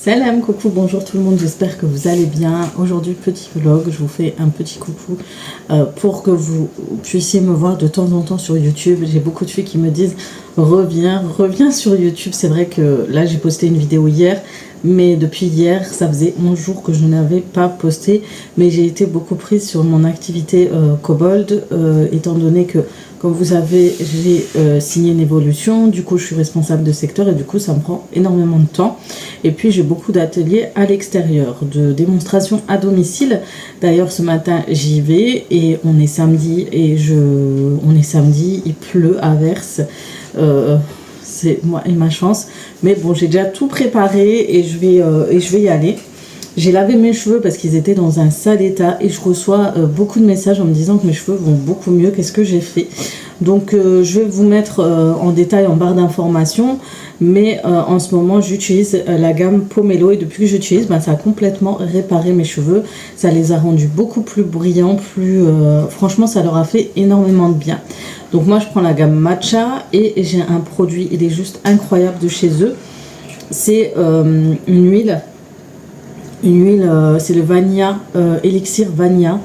Salam, coucou, bonjour tout le monde, j'espère que vous allez bien. Aujourd'hui, petit vlog, je vous fais un petit coucou pour que vous puissiez me voir de temps en temps sur YouTube. J'ai beaucoup de filles qui me disent reviens sur YouTube. C'est vrai que là, j'ai posté une vidéo hier, mais depuis hier, ça faisait 11 jours que je n'avais pas posté. Mais j'ai été beaucoup prise sur mon activité Kobold, étant donné que, comme vous savez, j'ai signé une évolution. Du coup, je suis responsable de secteur et du coup, ça me prend énormément de temps. Et puis, j'ai beaucoup d'ateliers à l'extérieur, de démonstrations à domicile. D'ailleurs, ce matin, j'y vais et on est samedi il pleut à verse. C'est moi et ma chance. Mais bon, j'ai déjà tout préparé et je vais y aller. J'ai lavé mes cheveux parce qu'ils étaient dans un sale état et je reçois beaucoup de messages en me disant que mes cheveux vont beaucoup mieux. Qu'est-ce que j'ai fait? Donc je vais vous mettre en détail en barre d'informations, mais en ce moment j'utilise la gamme Pomelo et depuis que j'utilise, ça a complètement réparé mes cheveux. Ça les a rendus beaucoup plus brillants, franchement ça leur a fait énormément de bien. Donc moi je prends la gamme Matcha et j'ai un produit, il est juste incroyable de chez eux. C'est une huile. C'est le Vanilla, Elixir Vanilla.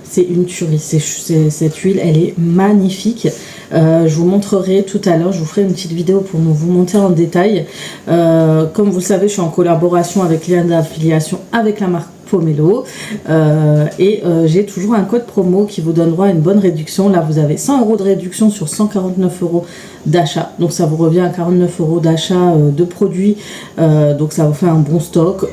C'est une tuerie. Cette huile, elle est magnifique. Je vous montrerai tout à l'heure. Je vous ferai une petite vidéo pour vous montrer en détail. Comme vous le savez, je suis en collaboration avec lien d'affiliation avec la marque Pomelo. J'ai toujours un code promo qui vous donne droit à une bonne réduction. Là, vous avez 100 € de réduction sur 149 € d'achat. Donc, ça vous revient à 49 € d'achat de produits. Donc, ça vous fait un bon stock.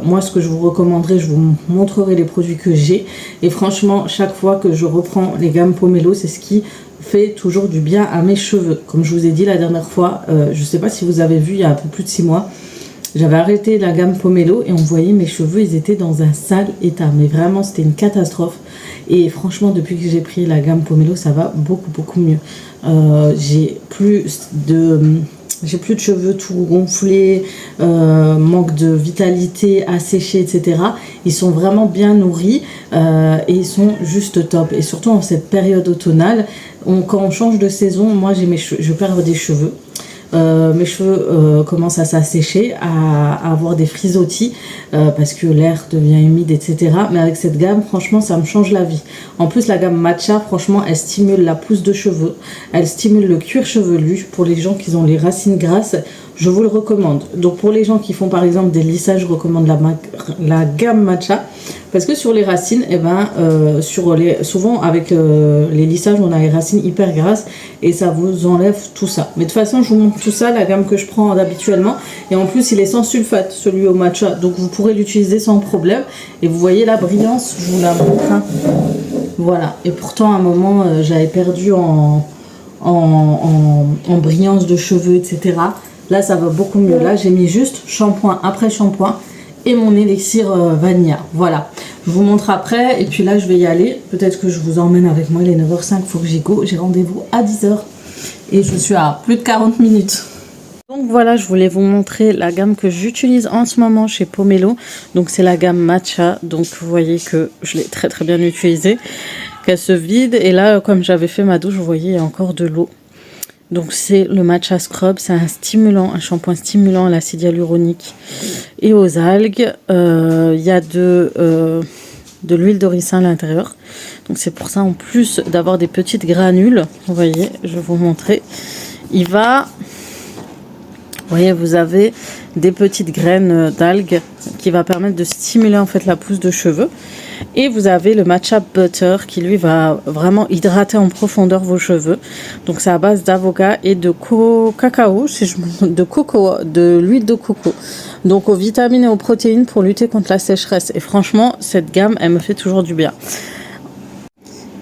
Moi, ce que je vous recommanderais, je vous montrerai les produits que j'ai. Et franchement, chaque fois que je reprends les gammes Pomelo, c'est ce qui fait toujours du bien à mes cheveux. Comme je vous ai dit la dernière fois, je ne sais pas si vous avez vu, il y a un peu plus de 6 mois, j'avais arrêté la gamme Pomelo et on voyait mes cheveux, ils étaient dans un sale état. Mais vraiment, c'était une catastrophe. Et franchement, depuis que j'ai pris la gamme Pomelo, ça va beaucoup mieux. J'ai plus de cheveux tout gonflés, manque de vitalité, asséchés, etc. Ils sont vraiment bien nourris et ils sont juste top. Et surtout en cette période automnale, quand on change de saison, moi je perds des cheveux. Mes cheveux commencent à s'assécher, à avoir des frisottis parce que l'air devient humide, etc. Mais avec cette gamme, franchement, ça me change la vie. En plus, la gamme Matcha, franchement, elle stimule la pousse de cheveux, elle stimule le cuir chevelu. Pour les gens qui ont les racines grasses, je vous le recommande. Donc pour les gens qui font par exemple des lissages, je recommande la gamme Matcha. Parce que sur les racines, souvent avec les lissages, on a les racines hyper grasses et ça vous enlève tout ça. Mais de toute façon, je vous montre tout ça, la gamme que je prends habituellement. Et en plus, il est sans sulfate, celui au matcha. Donc vous pourrez l'utiliser sans problème. Et vous voyez la brillance, je vous la montre. Hein. Voilà. Et pourtant, à un moment, j'avais perdu en brillance de cheveux, etc. Là, ça va beaucoup mieux. Là, j'ai mis juste shampoing après shampoing et mon élixir vanilla. Voilà. Je vous montre après. Et puis là, je vais y aller. Peut-être que je vous emmène avec moi. Il est 9h05. Il faut que j'y go. J'ai rendez-vous à 10h. Et je suis à plus de 40 minutes. Donc voilà, je voulais vous montrer la gamme que j'utilise en ce moment chez Pomelo. Donc c'est la gamme Matcha. Donc vous voyez que je l'ai très bien utilisée. Qu'elle se vide. Et là, comme j'avais fait ma douche, vous voyez, il y a encore de l'eau. Donc c'est le Matcha Scrub, c'est un shampoing stimulant à l'acide hyaluronique et aux algues. Il y a de l'huile de ricin à l'intérieur. Donc c'est pour ça, en plus d'avoir des petites granules, vous voyez, je vais vous montrer. Vous voyez, vous avez des petites graines d'algues qui va permettre de stimuler en fait la pousse de cheveux. Et vous avez le Matcha Butter qui lui va vraiment hydrater en profondeur vos cheveux. Donc c'est à base d'avocat et de cacao, de l'huile de coco. Donc aux vitamines et aux protéines pour lutter contre la sécheresse. Et franchement, cette gamme, elle me fait toujours du bien.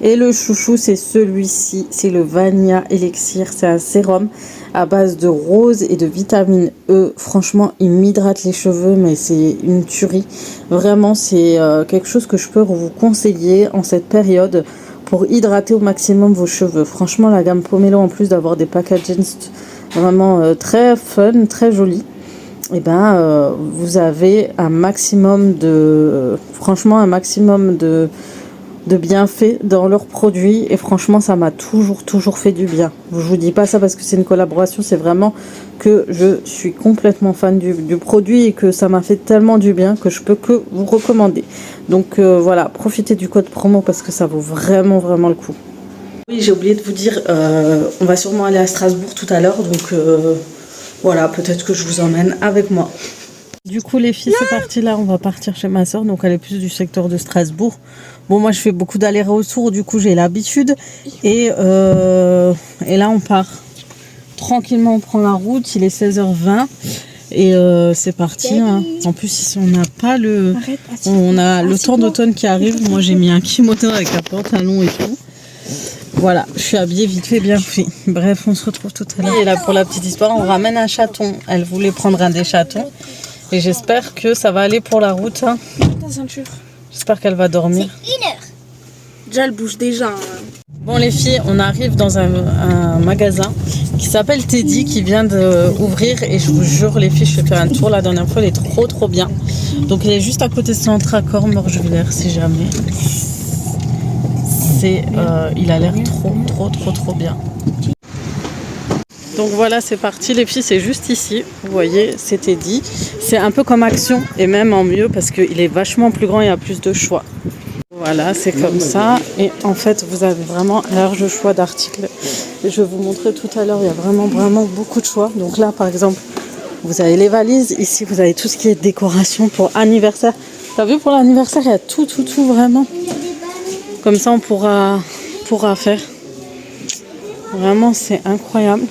Et le chouchou, c'est celui-ci, c'est le Vanilla Elixir, c'est un sérum à base de rose et de vitamine E. Franchement, il m'hydrate les cheveux, mais c'est une tuerie. Vraiment, c'est quelque chose que je peux vous conseiller en cette période pour hydrater au maximum vos cheveux. Franchement, la gamme Pomelo, en plus d'avoir des packagings vraiment très fun, très jolis, et vous avez un maximum de de bienfaits dans leurs produits et franchement ça m'a toujours fait du bien. Je vous dis pas ça parce que c'est une collaboration, c'est vraiment que je suis complètement fan du produit et que ça m'a fait tellement du bien que je peux que vous recommander. Donc voilà, profitez du code promo parce que ça vaut vraiment le coup. Oui, j'ai oublié de vous dire, on va sûrement aller à Strasbourg tout à l'heure, donc voilà, peut-être que je vous emmène avec moi. Du coup les filles, c'est parti, là on va partir chez ma soeur, donc elle est plus du secteur de Strasbourg. Bon, moi je fais beaucoup d'allers-retours, du coup j'ai l'habitude. Et là on part tranquillement, on prend la route, il est 16h20 et c'est parti. Hein. En plus ici on n'a pas on a le temps d'automne qui arrive. Moi j'ai mis un kimono avec un pantalon et tout. Voilà, je suis habillée vite fait, bien fait. Bref, on se retrouve tout à l'heure. Et là pour la petite histoire, on ramène un chaton. Elle voulait prendre un des chatons. Et j'espère que ça va aller pour la route. Hein. Ta ceinture. J'espère qu'elle va dormir. C'est 1 heure. Déjà, elle bouge déjà. Bon les filles, on arrive dans un magasin qui s'appelle Teddy qui vient d'ouvrir. Et je vous jure les filles, je vais faire un tour. La dernière fois, il est trop bien. Donc il est juste à côté de Centracor, Morgevillers, si jamais. Il a l'air trop bien. Donc voilà, c'est parti les filles, c'est juste ici, vous voyez, c'était dit. C'est un peu comme Action et même en mieux parce qu'il est vachement plus grand et il y a plus de choix. Voilà, c'est comme ça. Et en fait, vous avez vraiment un large choix d'articles. Et je vais vous montrer tout à l'heure, il y a vraiment beaucoup de choix. Donc là, par exemple, vous avez les valises. Ici, vous avez tout ce qui est décoration pour anniversaire. T'as vu, pour l'anniversaire, il y a tout vraiment. Comme ça, on pourra faire. Vraiment, c'est incroyable.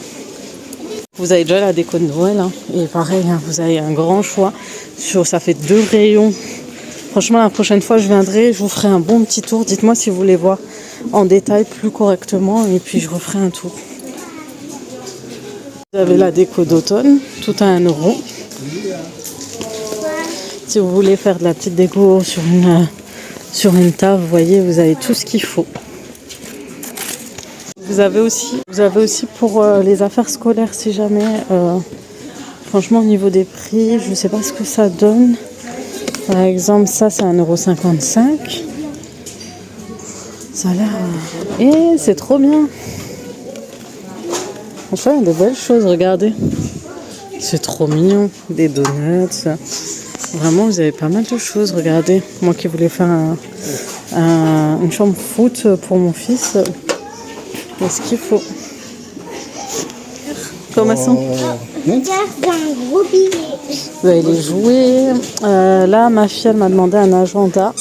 Vous avez déjà la déco de Noël, hein. Et pareil, hein, vous avez un grand choix. Ça fait 2 rayons. Franchement, la prochaine fois, je viendrai, je vous ferai un bon petit tour. Dites-moi si vous voulez voir en détail plus correctement et puis je referai un tour. Vous avez la déco d'automne, tout à 1 €. Si vous voulez faire de la petite déco sur une table, vous voyez, vous avez tout ce qu'il faut. Vous avez aussi pour les affaires scolaires, si jamais, franchement au niveau des prix, je ne sais pas ce que ça donne. Par exemple, ça c'est 1,55 €. Ça a l'air... Et c'est trop bien. Enfin, il y a de belles choses, regardez. C'est trop mignon, des donuts. Vraiment, vous avez pas mal de choses, regardez. Moi qui voulais faire une chambre foot pour mon fils... Est-ce qu'il faut? Comment ça? Vous allez les jouer. Là, ma fille, elle m'a demandé un agenda.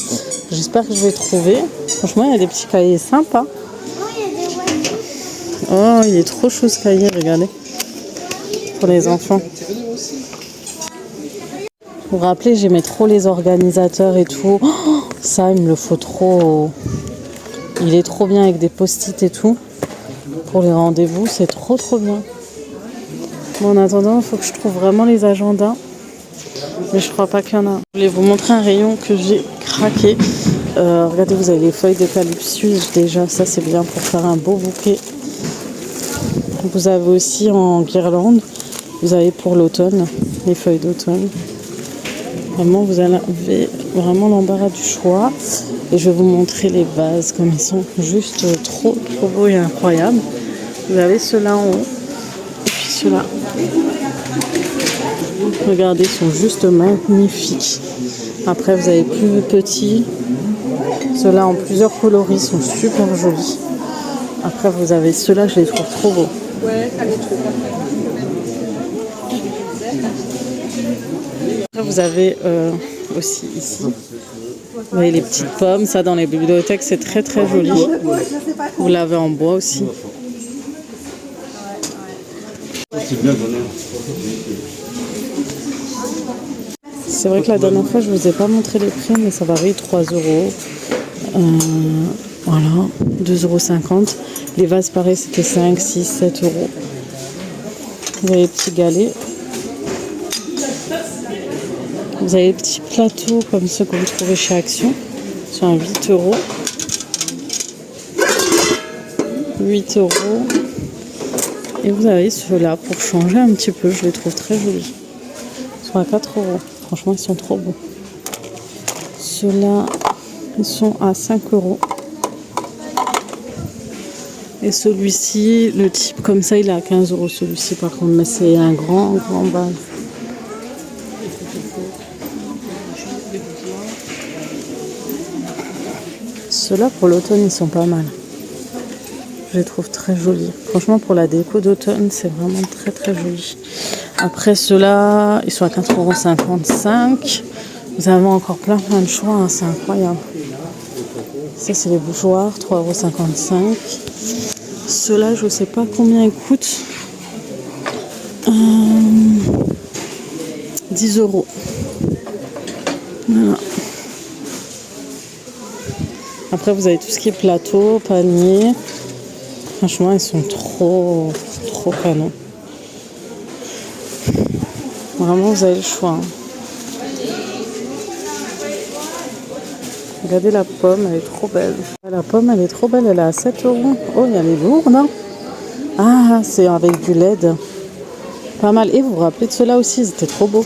J'espère que je vais trouver. Franchement, il y a des petits cahiers sympas. Oh, il est trop chaud ce cahier, regardez. Pour les enfants. Vous vous rappelez, j'aimais trop les organisateurs et tout. Oh, ça, il me le faut trop. Il est trop bien avec des post-it et tout. Pour les rendez-vous, c'est trop bien. Bon, en attendant, il faut que je trouve vraiment les agendas. Mais je crois pas qu'il y en a. Je voulais vous montrer un rayon que j'ai craqué. Regardez, vous avez les feuilles d'eucalyptus déjà. Ça, c'est bien pour faire un beau bouquet. Vous avez aussi en guirlande. Vous avez pour l'automne, les feuilles d'automne. Vraiment, vous avez vraiment l'embarras du choix. Et je vais vous montrer les vases comme ils sont juste trop beaux et incroyables. Vous avez ceux-là en haut et puis ceux-là. Regardez, ils sont juste magnifiques. Après, vous avez plus petits. Ceux-là en plusieurs coloris sont super jolis. Après, vous avez ceux-là, je les trouve trop beaux. Après, vous avez aussi ici. Vous voyez les petites pommes, ça dans les bibliothèques, c'est très joli. Vous l'avez en bois aussi. C'est vrai que la dernière fois, je ne vous ai pas montré les prix, mais ça varie 3 €. Voilà, 2,50 €. Les vases, pareil, c'était 5, 6, 7 €. Vous avez les petits galets. Vous avez les petits plateaux comme ceux que vous trouvez chez Action. Ils sont à 8 €. 8 €. Et vous avez ceux-là pour changer un petit peu. Je les trouve très jolis. Ils sont à 4 €. Franchement, ils sont trop beaux. Ceux-là, ils sont à 5 €. Et celui-ci, le type comme ça, il est à 15 € celui-ci par contre, mais c'est un grand base. Ceux-là pour l'automne, ils sont pas mal. Je les trouve très jolis. Franchement, pour la déco d'automne, c'est vraiment très joli. Après, ceux-là, ils sont à 4,55 €. Vous avez encore plein de choix, hein, c'est incroyable. Ça, c'est les bougeoirs, 3,55 €. Ceux-là, je ne sais pas combien ils coûtent. 10 €. Voilà. Après, vous avez tout ce qui est plateau, panier. Franchement, ils sont trop canons. Vraiment, vous avez le choix. Regardez la pomme, elle est trop belle. La pomme, elle est trop belle, elle est à 7 €. Oh, elle est lourde, hein. Ah, c'est avec du LED. Pas mal. Et vous vous rappelez de ceux-là aussi, ils étaient trop beaux.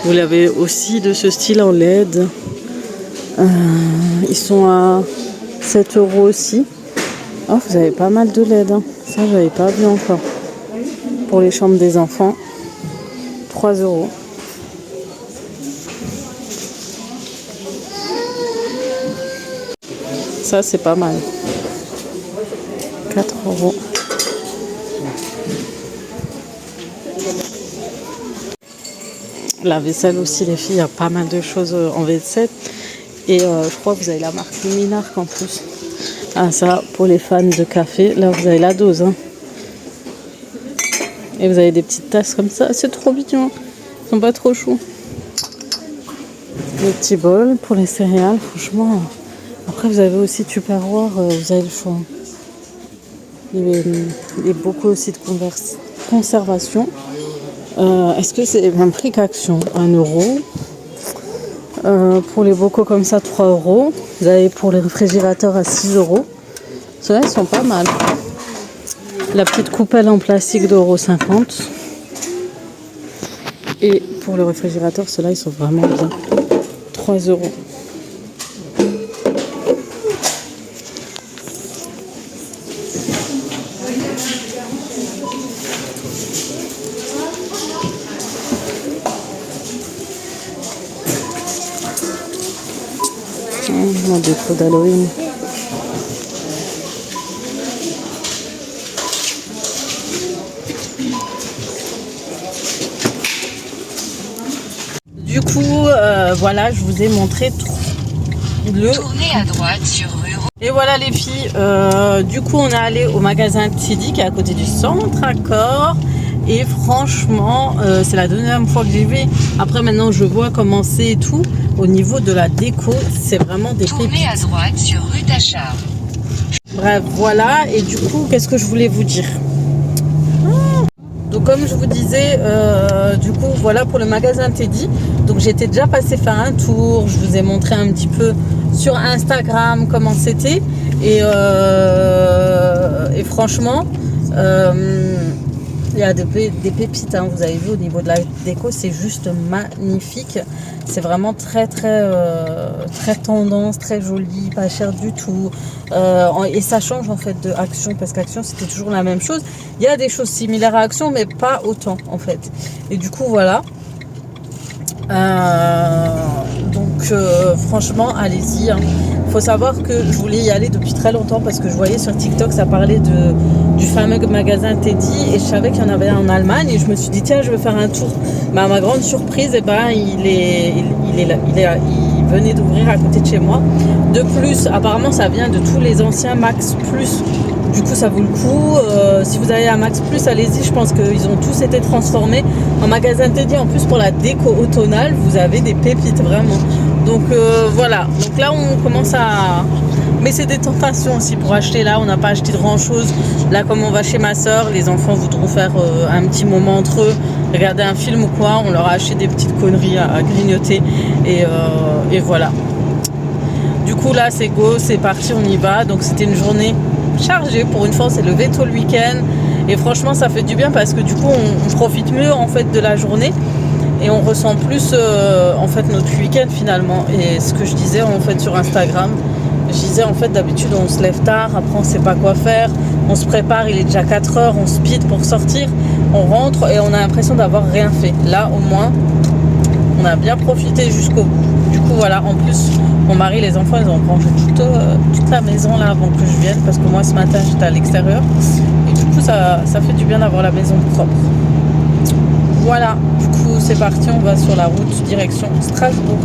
Vous l'avez aussi de ce style en LED. Ils sont à 7 € aussi. Oh, vous avez pas mal de LED. Hein. Ça, j'avais pas vu encore. Pour les chambres des enfants, 3 €. Ça, c'est pas mal. 4 €. La vaisselle aussi, les filles, il y a pas mal de choses en vaisselle. Et je crois que vous avez la marque Luminarc en plus. Ah, ça, pour les fans de café, là, vous avez la dose. Hein. Et vous avez des petites tasses comme ça. C'est trop mignon. Ils sont pas trop chauds. Les petits bols pour les céréales, franchement. Après, vous avez aussi Tupperware, vous avez le choix. Il y a beaucoup aussi de conservation. Est-ce que c'est le même prix qu'Action? 1 €. Pour les bocaux comme ça, 3 €. Vous avez pour les réfrigérateurs à 6 €. Ceux-là, ils sont pas mal. La petite coupelle en plastique d'1,50 €. Et pour le réfrigérateur, ceux-là, ils sont vraiment bien. 3 €. Mon déco d'Halloween. Du coup, voilà, je vous ai montré le... Tournez à droite sur rue. Et voilà les filles, du coup on est allé au magasin Tidi qui est à côté du centre Accor. Et franchement, c'est la deuxième fois que j'y vais. Après maintenant je vois comment c'est et tout. Au niveau de la déco, c'est vraiment des pépites. Tournez à droite sur rue Tachard. Bref, voilà. Et du coup, qu'est-ce que je voulais vous dire? Donc comme je vous disais, du coup, voilà pour le magasin Teddy. Donc j'étais déjà passée faire un tour. Je vous ai montré un petit peu sur Instagram comment c'était. Et franchement, il y a des pépites, hein, vous avez vu au niveau de la déco, c'est juste magnifique. C'est vraiment très tendance, très joli, pas cher du tout. Et ça change en fait de Action, parce qu'Action c'était toujours la même chose. Il y a des choses similaires à Action, mais pas autant en fait. Et du coup voilà. Donc franchement allez-y, hein. Faut savoir que je voulais y aller depuis très longtemps parce que je voyais sur TikTok ça parlait du fameux magasin Teddy et je savais qu'il y en avait un en Allemagne et je me suis dit tiens je vais faire un tour. Mais à ma grande surprise il venait d'ouvrir à côté de chez moi. De plus apparemment ça vient de tous les anciens Max Plus. Du coup ça vaut le coup, si vous allez à Max Plus allez-y, je pense qu'ils ont tous été transformés en magasin Teddy. En plus pour la déco automnale vous avez des pépites vraiment. Donc voilà, donc là on commence à... Mais c'est des tentations aussi pour acheter. Là on n'a pas acheté grand chose. Là comme on va chez ma soeur, les enfants voudront faire un petit moment entre eux, regarder un film ou quoi, on leur a acheté des petites conneries à grignoter et voilà. Du coup là c'est go, c'est parti, on y va. Donc c'était une journée chargée, pour une fois on s'est levé tôt le week-end et franchement ça fait du bien parce que du coup on profite mieux en fait de la journée et on ressent plus en fait notre week-end finalement. Et ce que je disais en fait sur Instagram, je disais en fait d'habitude on se lève tard, après on sait pas quoi faire, on se prépare, il est déjà 4 heures, on speed pour sortir, on rentre et on a l'impression d'avoir rien fait. Là, au moins, on a bien profité jusqu'au bout. Du coup, voilà, en plus, mon mari, les enfants, ils ont rangé toute la maison là avant que je vienne, parce que moi, ce matin, j'étais à l'extérieur. Et du coup, ça fait du bien d'avoir la maison propre. Voilà, du coup, c'est parti, on va sur la route direction Strasbourg.